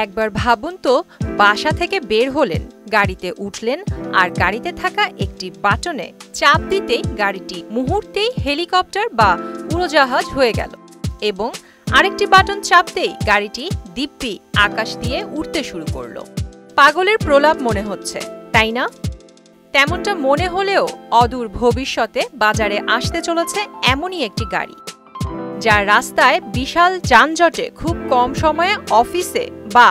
একবার ভাবুন তো, বাসা থেকে বের হলেন, গাড়িতে উঠলেন আর গাড়িতে থাকা একটি বাটনে চাপ দিতেই গাড়িটি মুহূর্তেই হেলিকপ্টার বা উড়োজাহাজ হয়ে গেল এবং আরেকটি বাটন চাপতেই গাড়িটি দিব্যি আকাশ দিয়ে উড়তে শুরু করলো। পাগলের প্রলাপ মনে হচ্ছে, তাই না? তেমনটা মনে হলেও অদূর ভবিষ্যতে বাজারে আসতে চলেছে এমনই একটি গাড়ি, যার রাস্তায় বিশাল যানজটে খুব কম সময়ে অফিসে বা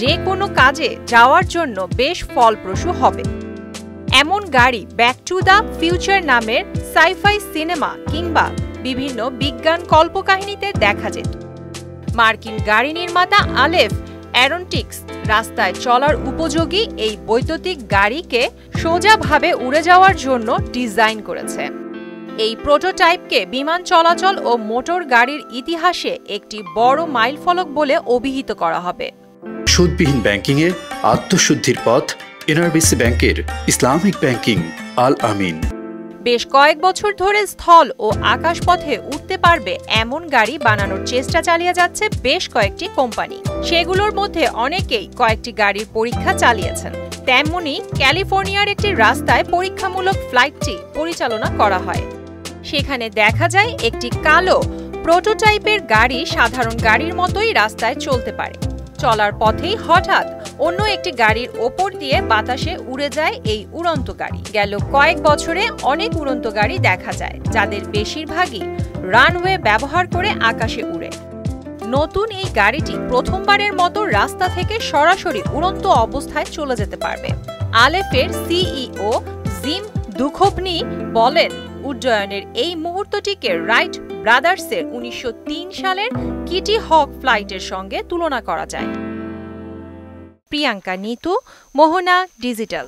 যে কোনো কাজে যাওয়ার জন্য বেশ ফলপ্রসূ হবে। এমন গাড়ি ব্যাক টু দ্য ফিউচার নামের সাইফাই সিনেমা কিংবা বিভিন্ন বিজ্ঞান কল্পকাহিনীতে দেখা যেত। মার্কিন গাড়ি নির্মাতা আলেফ অ্যারোনটিক্স রাস্তায় চলার উপযোগী এই বৈদ্যুতিক গাড়িকে সোজাভাবে উড়ে যাওয়ার জন্য ডিজাইন করেছে। এই প্রোটোটাইপকে বিমান চলাচল ও মোটর গাড়ির ইতিহাসে একটি বড় মাইলফলক বলে অভিহিত করা হবে। সুদবিহীন ব্যাংকিংয়ে আত্মশুদ্ধির পথ এনআরবিসি ব্যাংকের ইসলামিক ব্যাংকিং আল আমিন। বেশ কয়েক বছর ধরে স্থল ও আকাশপথে উঠতে পারবে এমন গাড়ি বানানোর চেষ্টা চালিয়ে যাচ্ছে বেশ কয়েকটি কোম্পানি। সেগুলোর মধ্যে অনেকেই কয়েকটি গাড়ির পরীক্ষা চালিয়েছেন। তেমনি ক্যালিফোর্নিয়ার একটি রাস্তায় পরীক্ষামূলক ফ্লাইটটি পরিচালনা করা হয়। সেখানে দেখা যায় একটি কালো প্রোটোটাইপের গাড়ি সাধারণ গাড়ির মতোই রাস্তায় চলতে পারে। চলার পথেই হঠাৎ অন্য একটি গাড়ির ওপর দিয়ে বাতাসে উড়ে যায় এই উড়ন্ত গাড়ি। গেল কয়েক বছরে অনেক উড়ন্ত গাড়ি দেখা যায়, যাদের বেশিরভাগই রানওয়ে ব্যবহার করে আকাশে উড়ে। নতুন এই গাড়িটি প্রথমবারের মতো রাস্তা থেকে সরাসরি উড়ন্ত অবস্থায় চলে যেতে পারবে। আলেফের সিইও জিম দুখোভনি বলেন, উড্ডয়নের এই মুহূর্তটিকে রাইট ব্রাদার্সের 1903 সালের কিটি হক ফ্লাইটের সঙ্গে তুলনা করা যায়। প্রিয়াঙ্কা নিতু, মোহনা ডিজিটাল।